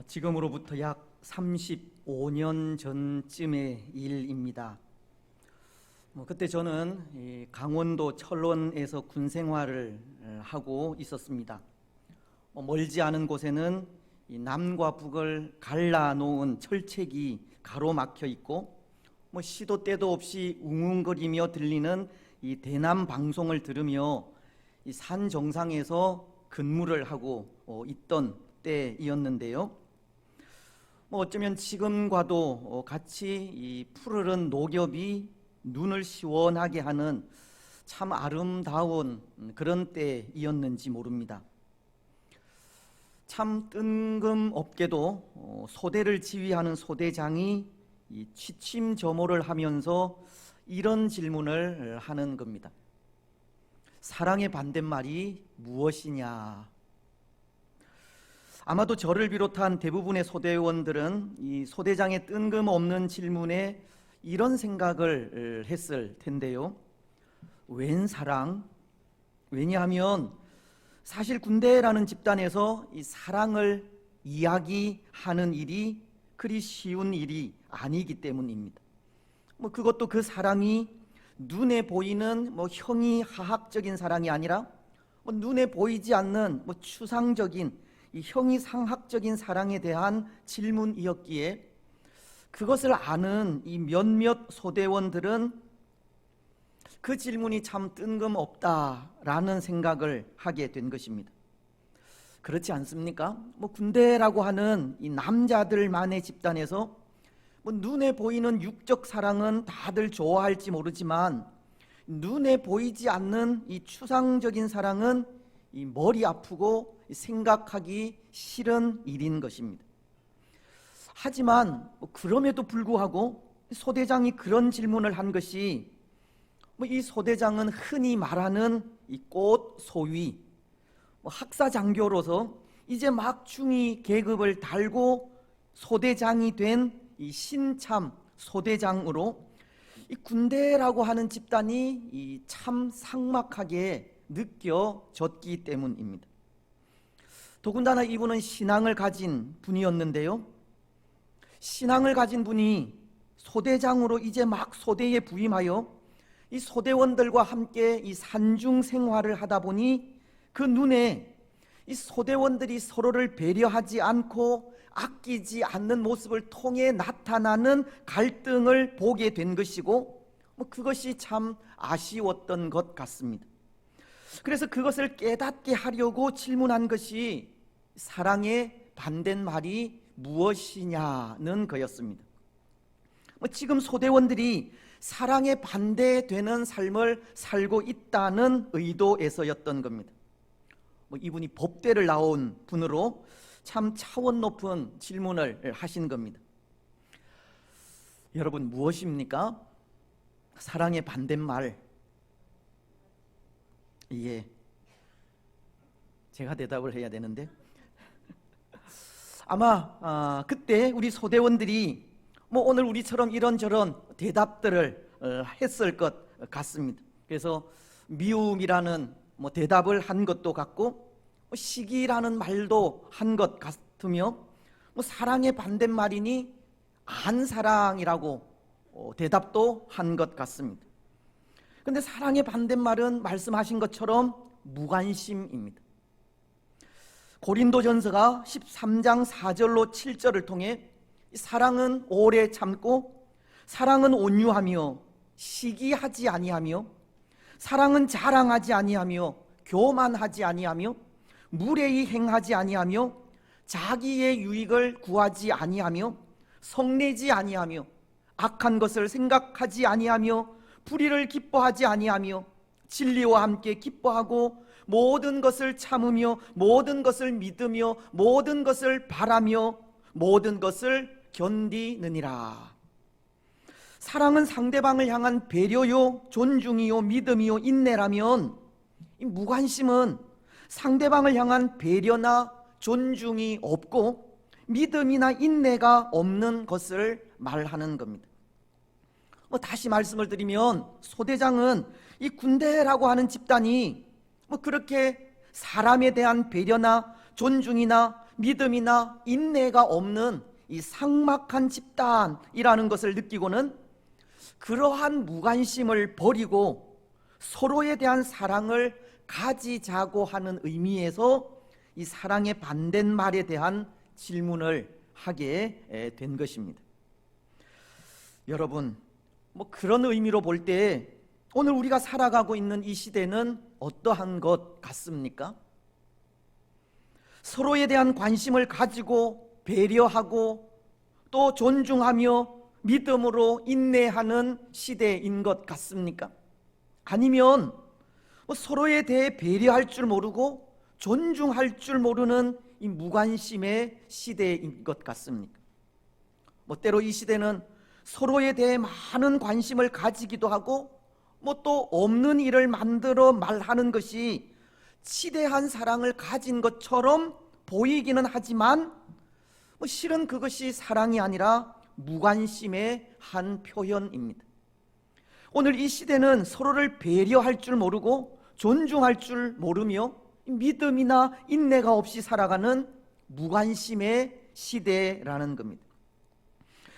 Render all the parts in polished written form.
지금으로부터 약 35년 전쯤의 일입니다. 그때 저는 강원도 철원에서 군 생활을 하고 있었습니다. 멀지 않은 곳에는 이 남과 북을 갈라놓은 철책이 가로막혀 있고 시도 때도 없이 웅웅거리며 들리는 이 대남 방송을 들으며 이 산 정상에서 근무를 하고 있던 때이었는데요. 어쩌면 지금과도 같이 이 푸르른 녹엽이 눈을 시원하게 하는 참 아름다운 그런 때이었는지 모릅니다. 참 뜬금없게도 소대를 지휘하는 소대장이 이 취침저모를 하면서 이런 질문을 하는 겁니다. 사랑의 반대말이 무엇이냐? 아마도 저를 비롯한 대부분의 소대원들은 이 소대장의 뜬금없는 질문에 이런 생각을 했을 텐데요. 웬 사랑? 왜냐하면 사실 군대라는 집단에서 이 사랑을 이야기하는 일이 그리 쉬운 일이 아니기 때문입니다. 그것도 그 사랑이 눈에 보이는 형이하학적인 사랑이 아니라 눈에 보이지 않는 추상적인 이 형이상학적인 사랑에 대한 질문이었기에 그것을 아는 이 몇몇 소대원들은 그 질문이 참 뜬금없다라는 생각을 하게 된 것입니다. 그렇지 않습니까? 군대라고 하는 이 남자들만의 집단에서 눈에 보이는 육적 사랑은 다들 좋아할지 모르지만 눈에 보이지 않는 이 추상적인 사랑은 이 머리 아프고 생각하기 싫은 일인 것입니다. 하지만 그럼에도 불구하고 소대장이 그런 질문을 한 것이 이 소대장은 흔히 말하는 이 꽃 소위 학사장교로서 이제 막 중위 계급을 달고 소대장이 된 이 신참 소대장으로 이 군대라고 하는 집단이 이 참 삭막하게 느껴졌기 때문입니다. 더군다나 이분은 신앙을 가진 분이었는데요. 신앙을 가진 분이 소대장으로 이제 막 소대에 부임하여 이 소대원들과 함께 이 산중 생활을 하다 보니 그 눈에 이 소대원들이 서로를 배려하지 않고 아끼지 않는 모습을 통해 나타나는 갈등을 보게 된 것이고 그것이 참 아쉬웠던 것 같습니다. 그래서 그것을 깨닫게 하려고 질문한 것이 사랑의 반대말이 무엇이냐는 거였습니다. 지금 소대원들이 사랑에 반대되는 삶을 살고 있다는 의도에서였던 겁니다. 이분이 법대를 나온 분으로 참 차원 높은 질문을 하신 겁니다. 여러분, 무엇입니까? 사랑의 반대말. 예, 제가 대답을 해야 되는데 아마 그때 우리 소대원들이 오늘 우리처럼 이런저런 대답들을 했을 것 같습니다. 그래서 미움이라는 대답을 한 것도 같고 시기라는 말도 한 것 같으며 사랑의 반대말이니 안사랑이라고 대답도 한 것 같습니다. 그런데 사랑의 반대말은 말씀하신 것처럼 무관심입니다. 고린도전서가 13장 4절로 7절을 통해 사랑은 오래 참고 사랑은 온유하며 시기하지 아니하며 사랑은 자랑하지 아니하며 교만하지 아니하며 무례히 행하지 아니하며 자기의 유익을 구하지 아니하며 성내지 아니하며 악한 것을 생각하지 아니하며 불의를 기뻐하지 아니하며 진리와 함께 기뻐하고 모든 것을 참으며 모든 것을 믿으며 모든 것을 바라며 모든 것을 견디느니라. 사랑은 상대방을 향한 배려요 존중이요 믿음이요 인내라면 이 무관심은 상대방을 향한 배려나 존중이 없고 믿음이나 인내가 없는 것을 말하는 겁니다. 다시 말씀을 드리면 소대장은 이 군대라고 하는 집단이 그렇게 사람에 대한 배려나 존중이나 믿음이나 인내가 없는 이 삭막한 집단이라는 것을 느끼고는 그러한 무관심을 버리고 서로에 대한 사랑을 가지자고 하는 의미에서 이 사랑의 반대말에 대한 질문을 하게 된 것입니다. 여러분, 그런 의미로 볼 때 오늘 우리가 살아가고 있는 이 시대는 어떠한 것 같습니까? 서로에 대한 관심을 가지고 배려하고 또 존중하며 믿음으로 인내하는 시대인 것 같습니까? 아니면 서로에 대해 배려할 줄 모르고 존중할 줄 모르는 이 무관심의 시대인 것 같습니까? 때로 이 시대는 서로에 대해 많은 관심을 가지기도 하고 또 없는 일을 만들어 말하는 것이 치대한 사랑을 가진 것처럼 보이기는 하지만 실은 그것이 사랑이 아니라 무관심의 한 표현입니다. 오늘 이 시대는 서로를 배려할 줄 모르고 존중할 줄 모르며 믿음이나 인내가 없이 살아가는 무관심의 시대라는 겁니다.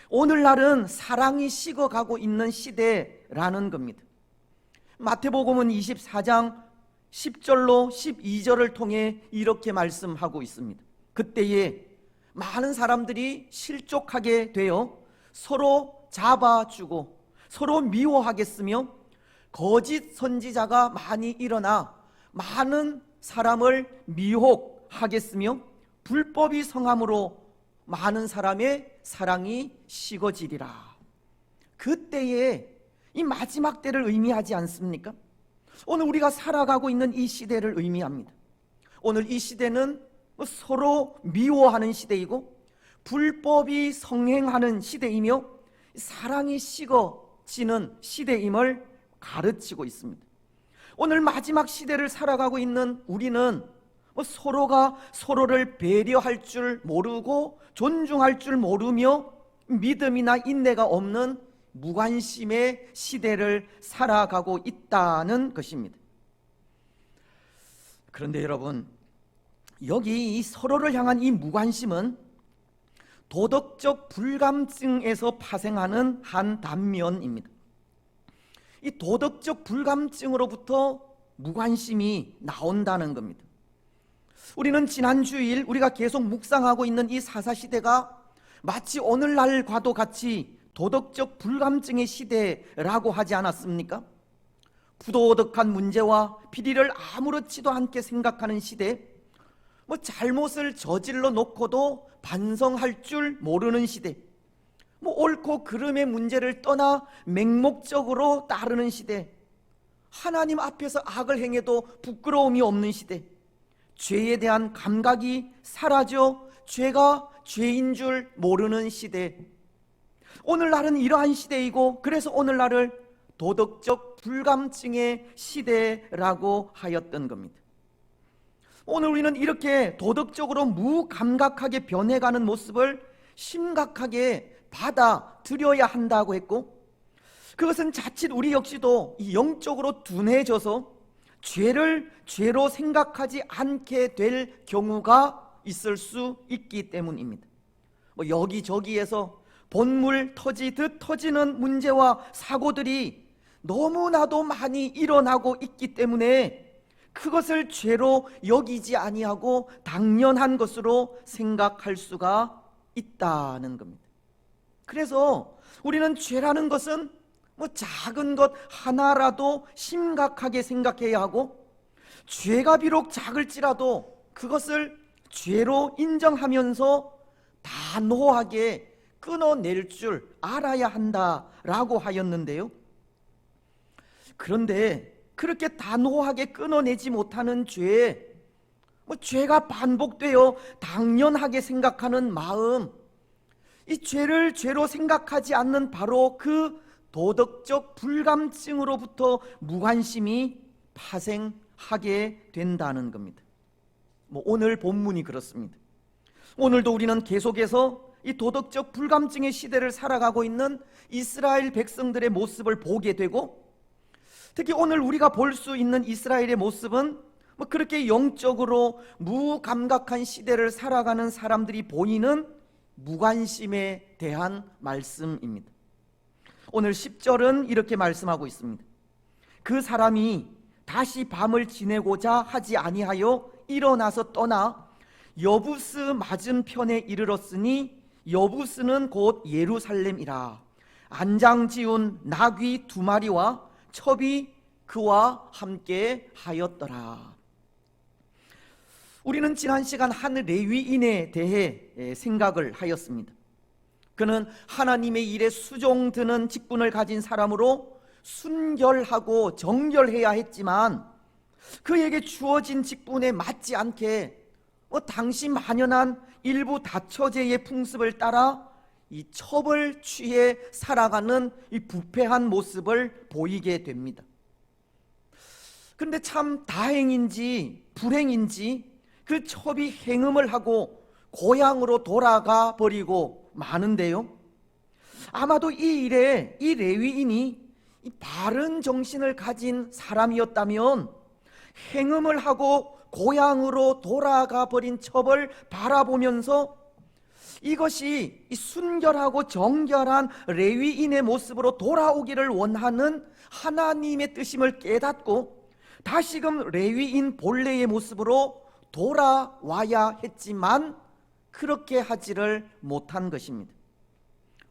오늘날은 사랑이 식어가고 있는 시대라는 겁니다. 마태복음은 24장 10절로 12절을 통해 이렇게 말씀하고 있습니다. 그때에 많은 사람들이 실족하게 되어 서로 잡아주고 서로 미워하겠으며 거짓 선지자가 많이 일어나 많은 사람을 미혹하겠으며 불법이 성함으로 많은 사람의 사랑이 식어지리라. 그때에 이 마지막 때를 의미하지 않습니까? 오늘 우리가 살아가고 있는 이 시대를 의미합니다. 오늘 이 시대는 서로 미워하는 시대이고 불법이 성행하는 시대이며 사랑이 식어지는 시대임을 가르치고 있습니다. 오늘 마지막 시대를 살아가고 있는 우리는 서로가 서로를 배려할 줄 모르고 존중할 줄 모르며 믿음이나 인내가 없는 무관심의 시대를 살아가고 있다는 것입니다. 그런데 여러분, 여기 이 서로를 향한 이 무관심은 도덕적 불감증에서 파생하는 한 단면입니다. 이 도덕적 불감증으로부터 무관심이 나온다는 겁니다. 우리는 지난 주일 우리가 계속 묵상하고 있는 이 사사시대가 마치 오늘날과도 같이 도덕적 불감증의 시대라고 하지 않았습니까? 부도덕한 문제와 비리를 아무렇지도 않게 생각하는 시대, 잘못을 저질러 놓고도 반성할 줄 모르는 시대, 옳고 그름의 문제를 떠나 맹목적으로 따르는 시대, 하나님 앞에서 악을 행해도 부끄러움이 없는 시대, 죄에 대한 감각이 사라져 죄가 죄인 줄 모르는 시대. 오늘날은 이러한 시대이고 그래서 오늘날을 도덕적 불감증의 시대라고 하였던 겁니다. 오늘 우리는 이렇게 도덕적으로 무감각하게 변해가는 모습을 심각하게 받아들여야 한다고 했고, 그것은 자칫 우리 역시도 영적으로 둔해져서 죄를 죄로 생각하지 않게 될 경우가 있을 수 있기 때문입니다. 여기저기에서 본물 터지듯 터지는 문제와 사고들이 너무나도 많이 일어나고 있기 때문에 그것을 죄로 여기지 아니하고 당연한 것으로 생각할 수가 있다는 겁니다. 그래서 우리는 죄라는 것은 작은 것 하나라도 심각하게 생각해야 하고, 죄가 비록 작을지라도 그것을 죄로 인정하면서 단호하게 끊어낼 줄 알아야 한다라고 하였는데요. 그런데 그렇게 단호하게 끊어내지 못하는 죄, 죄가 반복되어 당연하게 생각하는 마음, 이 죄를 죄로 생각하지 않는 바로 그 도덕적 불감증으로부터 무관심이 파생하게 된다는 겁니다. 오늘 본문이 그렇습니다. 오늘도 우리는 계속해서 이 도덕적 불감증의 시대를 살아가고 있는 이스라엘 백성들의 모습을 보게 되고, 특히 오늘 우리가 볼 수 있는 이스라엘의 모습은 그렇게 영적으로 무감각한 시대를 살아가는 사람들이 보이는 무관심에 대한 말씀입니다. 오늘 10절은 이렇게 말씀하고 있습니다. 그 사람이 다시 밤을 지내고자 하지 아니하여 일어나서 떠나 여부스 맞은편에 이르렀으니 여부스는 곧 예루살렘이라. 안장 지운 나귀 2마리와 첩이 그와 함께 하였더라. 우리는 지난 시간 한 레위인에 대해 생각을 하였습니다. 그는 하나님의 일에 수종드는 직분을 가진 사람으로 순결하고 정결해야 했지만 그에게 주어진 직분에 맞지 않게 당시 만연한 일부 다처제의 풍습을 따라 이 첩을 취해 살아가는 이 부패한 모습을 보이게 됩니다. 그런데 참 다행인지 불행인지 그 첩이 행음을 하고 고향으로 돌아가 버리고 마는데요, 아마도 이 일에 이 레위인이 이 바른 정신을 가진 사람이었다면 행음을 하고 고향으로 돌아가 버린 첩을 바라보면서 이것이 이 순결하고 정결한 레위인의 모습으로 돌아오기를 원하는 하나님의 뜻임을 깨닫고 다시금 레위인 본래의 모습으로 돌아와야 했지만 그렇게 하지를 못한 것입니다.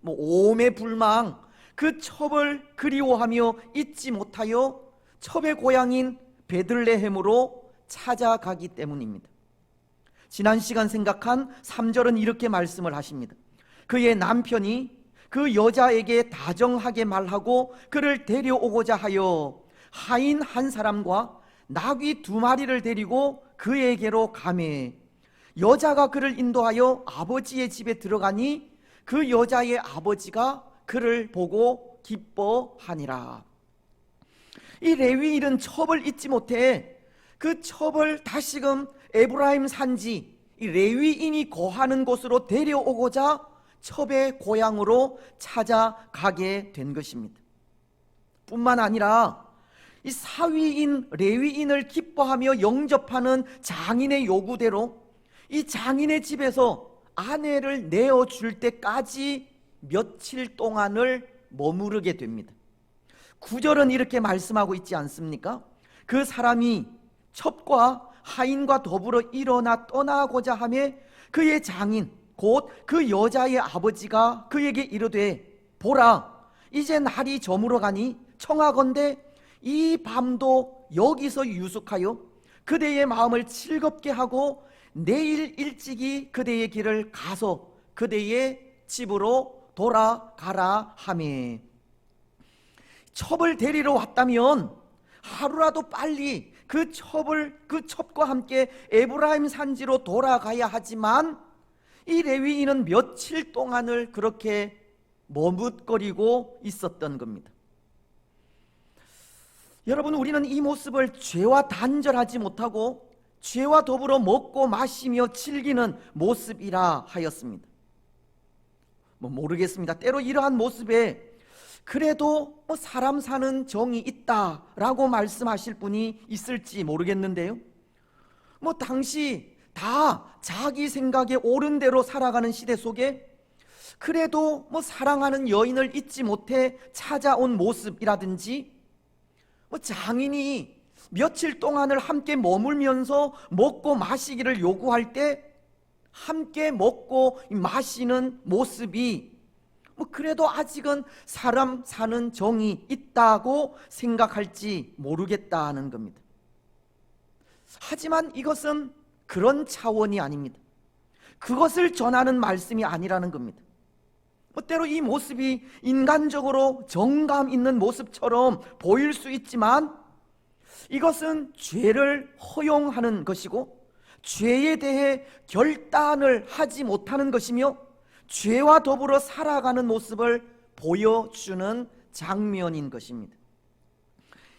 오매불망 그 첩을 그리워하며 잊지 못하여 첩의 고향인 베들레헴으로 찾아가기 때문입니다. 지난 시간 생각한 3절은 이렇게 말씀을 하십니다. 그의 남편이 그 여자에게 다정하게 말하고 그를 데려오고자 하여 하인 한 사람과 나귀 2마리를 데리고 그에게로 가매 여자가 그를 인도하여 아버지의 집에 들어가니 그 여자의 아버지가 그를 보고 기뻐하니라. 이 레위인은 첩을 잊지 못해 그 첩을 다시금 에브라임 산지 이 레위인이 거하는 곳으로 데려오고자 첩의 고향으로 찾아가게 된 것입니다. 뿐만 아니라 이 사위인 레위인을 기뻐하며 영접하는 장인의 요구대로 이 장인의 집에서 아내를 내어줄 때까지 며칠 동안을 머무르게 됩니다. 9절은 이렇게 말씀하고 있지 않습니까? 그 사람이 첩과 하인과 더불어 일어나 떠나고자 하며 그의 장인 곧 그 여자의 아버지가 그에게 이르되 보라 이제 날이 저물어 가니 청하건대 이 밤도 여기서 유숙하여 그대의 마음을 즐겁게 하고 내일 일찍이 그대의 길을 가서 그대의 집으로 돌아가라 하매. 첩을 데리러 왔다면 하루라도 빨리 그 첩과 함께 에브라임 산지로 돌아가야 하지만 이 레위인은 며칠 동안을 그렇게 머뭇거리고 있었던 겁니다. 여러분, 우리는 이 모습을 죄와 단절하지 못하고 죄와 더불어 먹고 마시며 즐기는 모습이라 하였습니다. 모르겠습니다. 때로 이러한 모습에 그래도 사람 사는 정이 있다라고 말씀하실 분이 있을지 모르겠는데요, 당시 다 자기 생각에 옳은 대로 살아가는 시대 속에 그래도 사랑하는 여인을 잊지 못해 찾아온 모습이라든지 장인이 며칠 동안을 함께 머물면서 먹고 마시기를 요구할 때 함께 먹고 마시는 모습이 그래도 아직은 사람 사는 정이 있다고 생각할지 모르겠다는 겁니다. 하지만 이것은 그런 차원이 아닙니다. 그것을 전하는 말씀이 아니라는 겁니다. 때로 이 모습이 인간적으로 정감 있는 모습처럼 보일 수 있지만 이것은 죄를 허용하는 것이고 죄에 대해 결단을 하지 못하는 것이며 죄와 더불어 살아가는 모습을 보여주는 장면인 것입니다.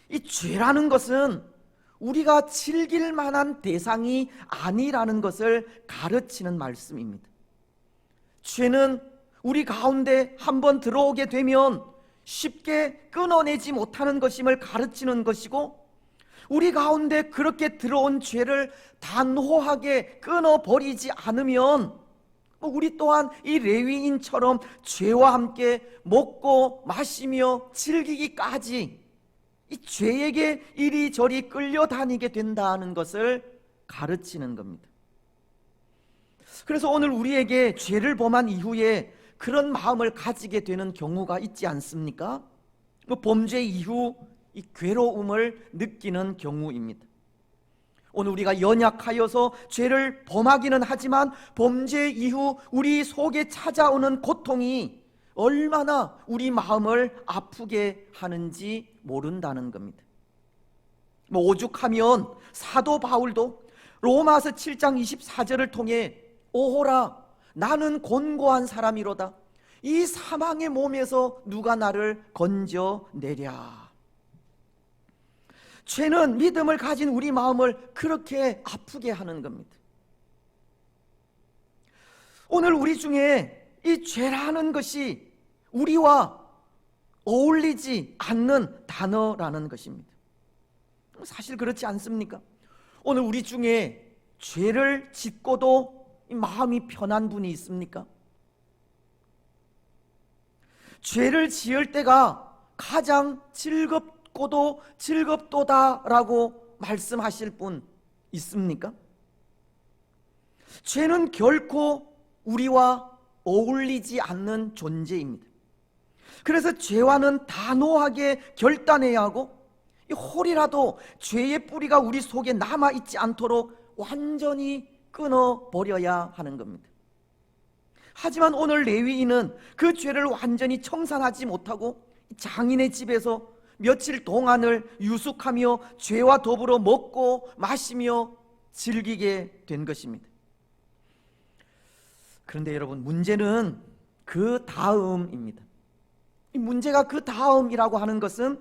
이 죄라는 것은 우리가 즐길 만한 대상이 아니라는 것을 가르치는 말씀입니다. 죄는 우리 가운데 한번 들어오게 되면 쉽게 끊어내지 못하는 것임을 가르치는 것이고 우리 가운데 그렇게 들어온 죄를 단호하게 끊어버리지 않으면 우리 또한 이 레위인처럼 죄와 함께 먹고 마시며 즐기기까지 이 죄에게 이리저리 끌려다니게 된다는 것을 가르치는 겁니다. 그래서 오늘 우리에게 죄를 범한 이후에 그런 마음을 가지게 되는 경우가 있지 않습니까? 범죄 이후 이 괴로움을 느끼는 경우입니다. 오늘 우리가 연약하여서 죄를 범하기는 하지만 범죄 이후 우리 속에 찾아오는 고통이 얼마나 우리 마음을 아프게 하는지 모른다는 겁니다. 오죽하면 사도 바울도 로마서 7장 24절을 통해 오호라 나는 곤고한 사람이로다 이 사망의 몸에서 누가 나를 건져내랴. 죄는 믿음을 가진 우리 마음을 그렇게 아프게 하는 겁니다. 오늘 우리 중에 이 죄라는 것이 우리와 어울리지 않는 단어라는 것입니다. 사실 그렇지 않습니까? 오늘 우리 중에 죄를 짓고도 마음이 편한 분이 있습니까? 죄를 지을 때가 가장 즐겁고도 즐겁도다라고 말씀하실 분 있습니까? 죄는 결코 우리와 어울리지 않는 존재입니다. 그래서 죄와는 단호하게 결단해야 하고 홀이라도 죄의 뿌리가 우리 속에 남아있지 않도록 완전히 끊어버려야 하는 겁니다. 하지만 오늘 레위인은 그 죄를 완전히 청산하지 못하고 장인의 집에서 며칠 동안을 유숙하며 죄와 더불어 먹고 마시며 즐기게 된 것입니다. 그런데 여러분, 문제는 그 다음입니다. 이 문제가 그 다음이라고 하는 것은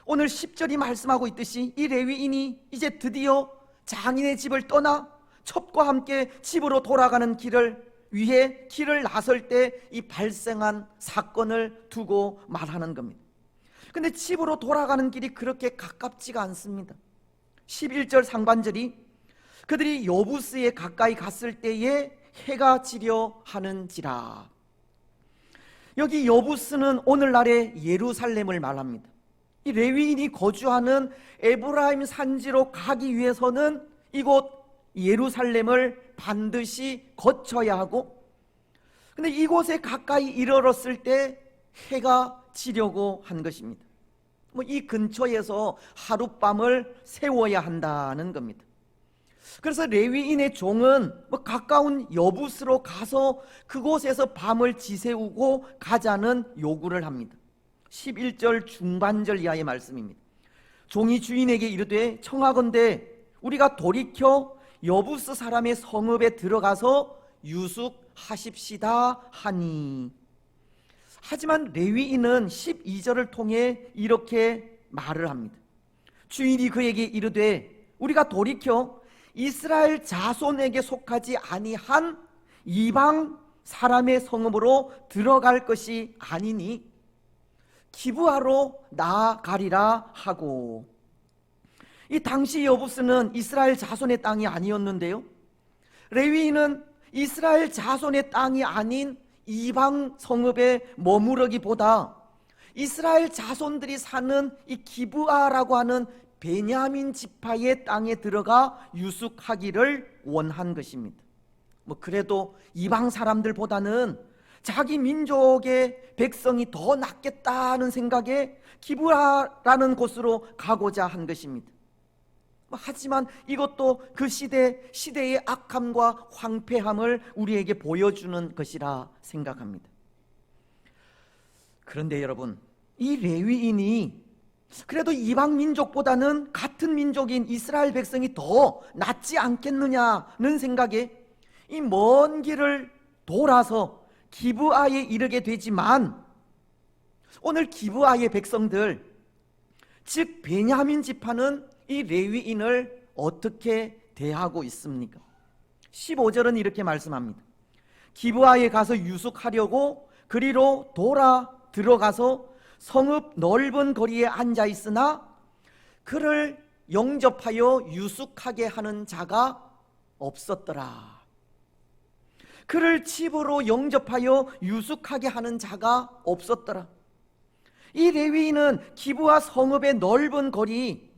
오늘 10절이 말씀하고 있듯이 이 레위인이 이제 드디어 장인의 집을 떠나 첩과 함께 집으로 돌아가는 길을 위해 길을 나설 때 이 발생한 사건을 두고 말하는 겁니다. 근데 집으로 돌아가는 길이 그렇게 가깝지가 않습니다. 11절 상반절이 그들이 여부스에 가까이 갔을 때에 해가 지려 하는지라. 여기 여부스는 오늘날의 예루살렘을 말합니다. 이 레위인이 거주하는 에브라임 산지로 가기 위해서는 이곳 예루살렘을 반드시 거쳐야 하고, 근데 이곳에 가까이 이르렀을 때 해가 지려고 한 것입니다. 이 근처에서 하룻밤을 세워야 한다는 겁니다. 그래서 레위인의 종은 가까운 여부스로 가서 그곳에서 밤을 지새우고 가자는 요구를 합니다. 11절 중반절 이하의 말씀입니다. 종이 주인에게 이르되 청하건대 우리가 돌이켜 여부스 사람의 성읍에 들어가서 유숙하십시다 하니. 하지만 레위인은 12절을 통해 이렇게 말을 합니다. 주인이 그에게 이르되 우리가 돌이켜 이스라엘 자손에게 속하지 아니한 이방 사람의 성읍으로 들어갈 것이 아니니 기브아로 나아가리라 하고. 이 당시 여부스는 이스라엘 자손의 땅이 아니었는데요, 레위인은 이스라엘 자손의 땅이 아닌 이방 성읍에 머무르기보다 이스라엘 자손들이 사는 이 기브아라고 하는 베냐민 지파의 땅에 들어가 유숙하기를 원한 것입니다. 그래도 이방 사람들보다는 자기 민족의 백성이 더 낫겠다는 생각에 기브아라는 곳으로 가고자 한 것입니다. 하지만 이것도 그 시대의 악함과 황폐함을 우리에게 보여주는 것이라 생각합니다. 그런데 여러분, 이 레위인이 그래도 이방 민족보다는 같은 민족인 이스라엘 백성이 더 낫지 않겠느냐는 생각에 이 먼 길을 돌아서 기브아에 이르게 되지만, 오늘 기브아의 백성들, 즉 베냐민 지파는 이 레위인을 어떻게 대하고 있습니까? 15절은 이렇게 말씀합니다. 기브아에 가서 유숙하려고 그리로 돌아 들어가서 성읍 넓은 거리에 앉아 있으나 그를 영접하여 유숙하게 하는 자가 없었더라. 그를 집으로 영접하여 유숙하게 하는 자가 없었더라. 이 레위인은 기브아 성읍의 넓은 거리,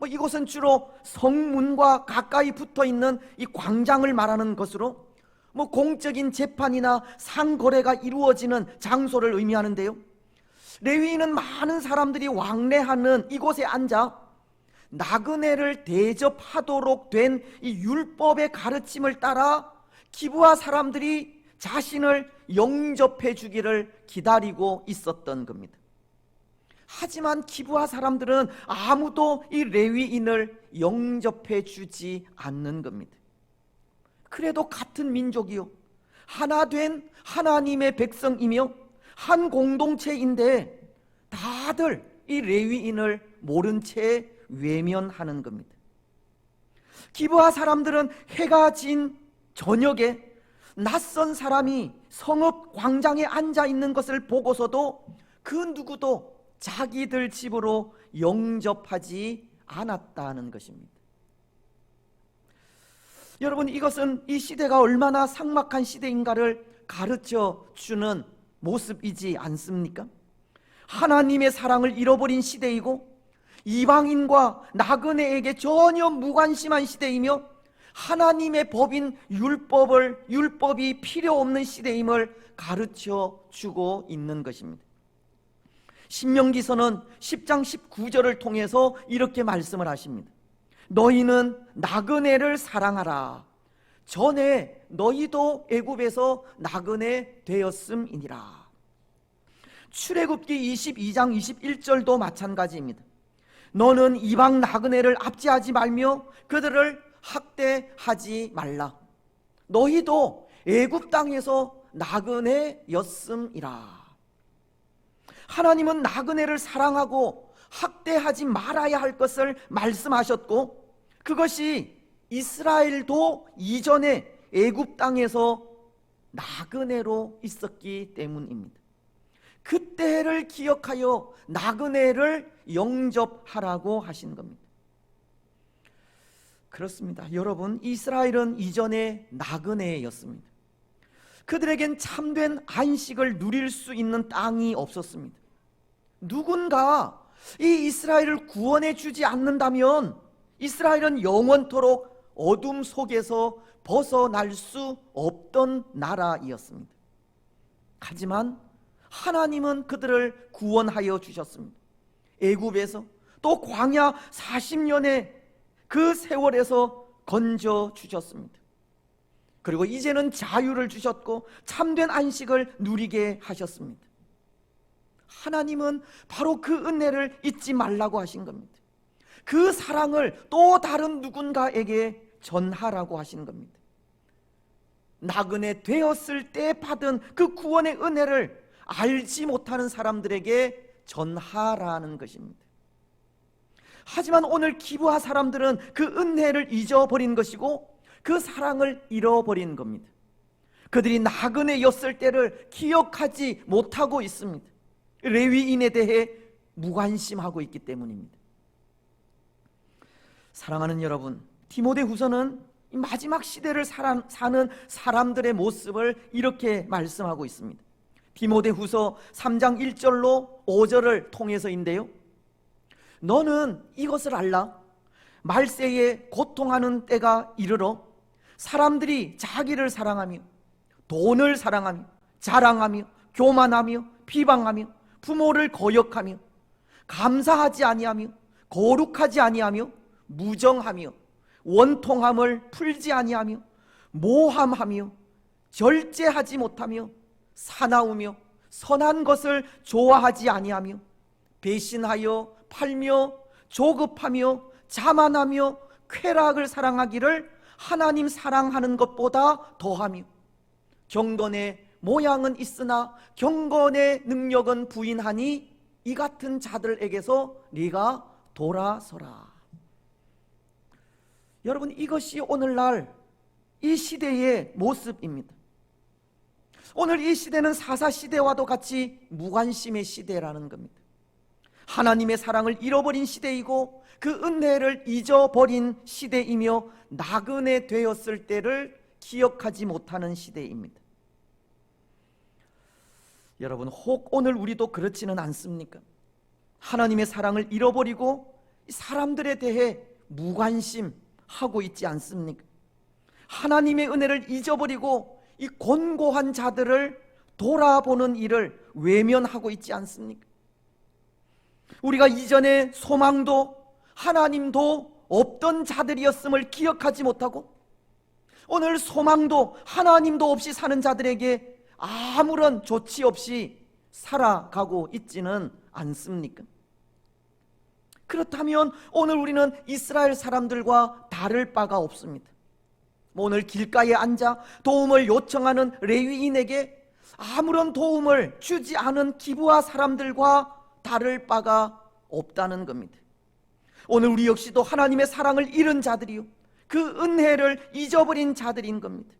이곳은 주로 성문과 가까이 붙어있는 이 광장을 말하는 것으로 공적인 재판이나 상거래가 이루어지는 장소를 의미하는데요, 레위인은 많은 사람들이 왕래하는 이곳에 앉아 나그네를 대접하도록 된 이 율법의 가르침을 따라 기브아 사람들이 자신을 영접해 주기를 기다리고 있었던 겁니다. 하지만 기브아 사람들은 아무도 이 레위인을 영접해 주지 않는 겁니다. 그래도 같은 민족이요, 하나 된 하나님의 백성이며 한 공동체인데 다들 이 레위인을 모른 채 외면하는 겁니다. 기브아 사람들은 해가 진 저녁에 낯선 사람이 성읍 광장에 앉아 있는 것을 보고서도 그 누구도 자기들 집으로 영접하지 않았다는 것입니다. 여러분, 이것은 이 시대가 얼마나 삭막한 시대인가를 가르쳐 주는 모습이지 않습니까? 하나님의 사랑을 잃어버린 시대이고 이방인과 나그네에게 전혀 무관심한 시대이며 하나님의 법인 율법이 필요 없는 시대임을 가르쳐 주고 있는 것입니다. 신명기서는 10장 19절을 통해서 이렇게 말씀을 하십니다. 너희는 나그네를 사랑하라. 전에 너희도 애굽에서 나그네 되었음이니라. 출애굽기 22장 21절도 마찬가지입니다. 너는 이방 나그네를 압제하지 말며 그들을 학대하지 말라. 너희도 애굽 땅에서 나그네였음이라. 하나님은 나그네를 사랑하고 학대하지 말아야 할 것을 말씀하셨고, 그것이 이스라엘도 이전에 애굽 땅에서 나그네로 있었기 때문입니다. 그때를 기억하여 나그네를 영접하라고 하신 겁니다. 그렇습니다. 여러분, 이스라엘은 이전에 나그네였습니다. 그들에겐 참된 안식을 누릴 수 있는 땅이 없었습니다. 누군가 이 이스라엘을 구원해 주지 않는다면 이스라엘은 영원토록 어둠 속에서 벗어날 수 없던 나라이었습니다. 하지만 하나님은 그들을 구원하여 주셨습니다. 애굽에서, 또 광야 40년의 그 세월에서 건져 주셨습니다. 그리고 이제는 자유를 주셨고 참된 안식을 누리게 하셨습니다. 하나님은 바로 그 은혜를 잊지 말라고 하신 겁니다. 그 사랑을 또 다른 누군가에게 전하라고 하신 겁니다. 나그네 되었을 때 받은 그 구원의 은혜를 알지 못하는 사람들에게 전하라는 것입니다. 하지만 오늘 기브아 사람들은 그 은혜를 잊어버린 것이고 그 사랑을 잃어버린 겁니다. 그들이 나그네였을 때를 기억하지 못하고 있습니다. 레위인에 대해 무관심하고 있기 때문입니다. 사랑하는 여러분, 디모데후서는 마지막 시대를 사는 사람들의 모습을 이렇게 말씀하고 있습니다. 디모데후서 3장 1절로 5절을 통해서인데요, 너는 이것을 알라. 말세에 고통하는 때가 이르러 사람들이 자기를 사랑하며 돈을 사랑하며 자랑하며 교만하며 비방하며 부모를 거역하며 감사하지 아니하며 거룩하지 아니하며 무정하며 원통함을 풀지 아니하며 모함하며 절제하지 못하며 사나우며 선한 것을 좋아하지 아니하며 배신하여 팔며 조급하며 자만하며 쾌락을 사랑하기를 하나님 사랑하는 것보다 더하며 경건의 모양은 있으나 경건의 능력은 부인하니 이 같은 자들에게서 네가 돌아서라. 여러분, 이것이 오늘날 이 시대의 모습입니다. 오늘 이 시대는 사사시대와도 같이 무관심의 시대라는 겁니다. 하나님의 사랑을 잃어버린 시대이고 그 은혜를 잊어버린 시대이며 나그네 되었을 때를 기억하지 못하는 시대입니다. 여러분, 혹 오늘 우리도 그렇지는 않습니까? 하나님의 사랑을 잃어버리고 사람들에 대해 무관심하고 있지 않습니까? 하나님의 은혜를 잊어버리고 이 곤고한 자들을 돌아보는 일을 외면하고 있지 않습니까? 우리가 이전에 소망도 하나님도 없던 자들이었음을 기억하지 못하고 오늘 소망도 하나님도 없이 사는 자들에게 아무런 조치 없이 살아가고 있지는 않습니까? 그렇다면 오늘 우리는 이스라엘 사람들과 다를 바가 없습니다. 오늘 길가에 앉아 도움을 요청하는 레위인에게 아무런 도움을 주지 않은 기브아 사람들과 다를 바가 없다는 겁니다. 오늘 우리 역시도 하나님의 사랑을 잃은 자들이요, 그 은혜를 잊어버린 자들인 겁니다.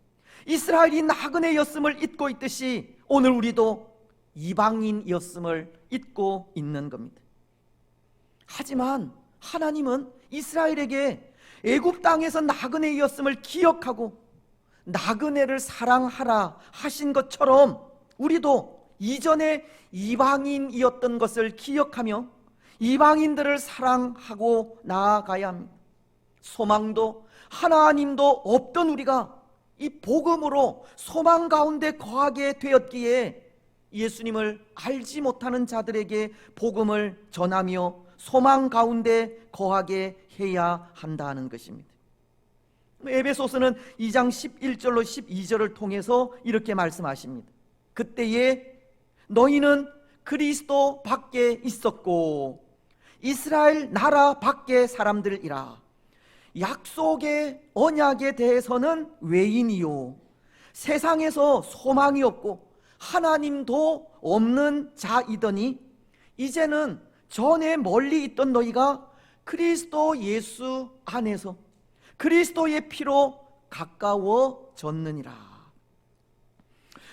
이스라엘이 나그네였음을 잊고 있듯이 오늘 우리도 이방인이었음을 잊고 있는 겁니다. 하지만 하나님은 이스라엘에게 애굽 땅에서 나그네였음을 기억하고 나그네를 사랑하라 하신 것처럼 우리도 이전에 이방인이었던 것을 기억하며 이방인들을 사랑하고 나아가야 합니다. 소망도 하나님도 없던 우리가 이 복음으로 소망 가운데 거하게 되었기에 예수님을 알지 못하는 자들에게 복음을 전하며 소망 가운데 거하게 해야 한다는 것입니다. 에베소서는 2장 11절로 12절을 통해서 이렇게 말씀하십니다. 그때에 너희는 그리스도 밖에 있었고 이스라엘 나라 밖의 사람들이라. 약속의 언약에 대해서는 외인이요 세상에서 소망이 없고 하나님도 없는 자이더니 이제는 전에 멀리 있던 너희가 그리스도 예수 안에서 그리스도의 피로 가까워졌느니라.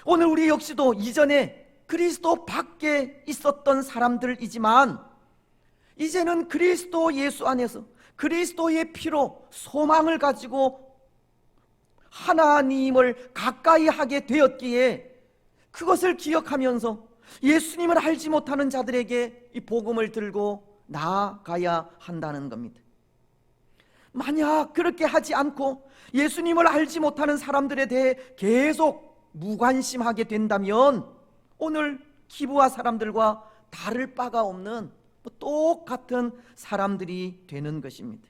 오늘 우리 역시도 이전에 그리스도 밖에 있었던 사람들이지만 이제는 그리스도 예수 안에서 그리스도의 피로 소망을 가지고 하나님을 가까이 하게 되었기에 그것을 기억하면서 예수님을 알지 못하는 자들에게 이 복음을 들고 나아가야 한다는 겁니다. 만약 그렇게 하지 않고 예수님을 알지 못하는 사람들에 대해 계속 무관심하게 된다면 오늘 기브아 사람들과 다를 바가 없는 똑같은 사람들이 되는 것입니다.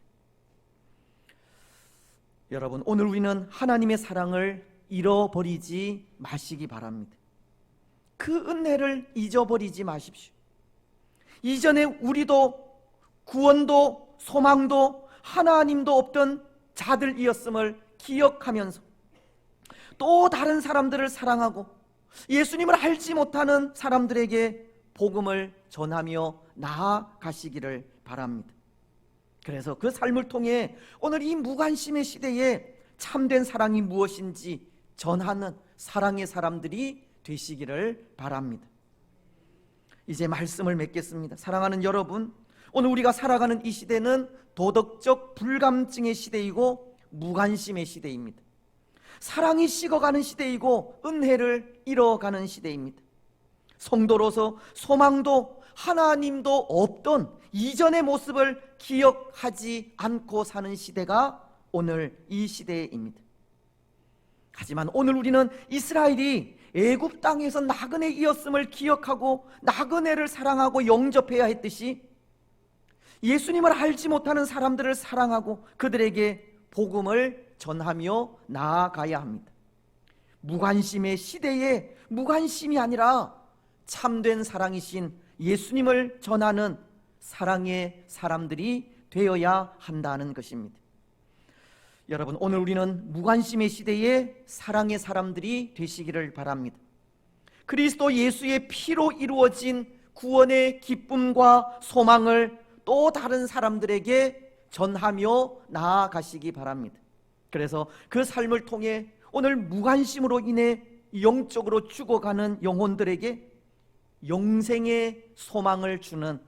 여러분, 오늘 우리는 하나님의 사랑을 잃어버리지 마시기 바랍니다. 그 은혜를 잊어버리지 마십시오. 이전에 우리도 구원도 소망도 하나님도 없던 자들이었음을 기억하면서 또 다른 사람들을 사랑하고 예수님을 알지 못하는 사람들에게 복음을 전하며 나아가시기를 바랍니다. 그래서 그 삶을 통해 오늘 이 무관심의 시대에 참된 사랑이 무엇인지 전하는 사랑의 사람들이 되시기를 바랍니다. 이제 말씀을 맺겠습니다. 사랑하는 여러분, 오늘 우리가 살아가는 이 시대는 도덕적 불감증의 시대이고 무관심의 시대입니다. 사랑이 식어가는 시대이고 은혜를 잃어가는 시대입니다. 성도로서 소망도 하나님도 없던 이전의 모습을 기억하지 않고 사는 시대가 오늘 이 시대입니다. 하지만 오늘 우리는 이스라엘이 애굽 땅에서 나그네이었음을 기억하고 나그네를 사랑하고 영접해야 했듯이 예수님을 알지 못하는 사람들을 사랑하고 그들에게 복음을 전하며 나아가야 합니다. 무관심의 시대에 무관심이 아니라 참된 사랑이신 예수님을 전하는 사랑의 사람들이 되어야 한다는 것입니다. 여러분, 오늘 우리는 무관심의 시대에 사랑의 사람들이 되시기를 바랍니다. 그리스도 예수의 피로 이루어진 구원의 기쁨과 소망을 또 다른 사람들에게 전하며 나아가시기 바랍니다. 그래서 그 삶을 통해 오늘 무관심으로 인해 영적으로 죽어가는 영혼들에게 영생의 소망을 주는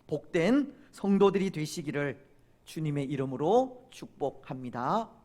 복된 성도들이 되시기를 주님의 이름으로 축복합니다.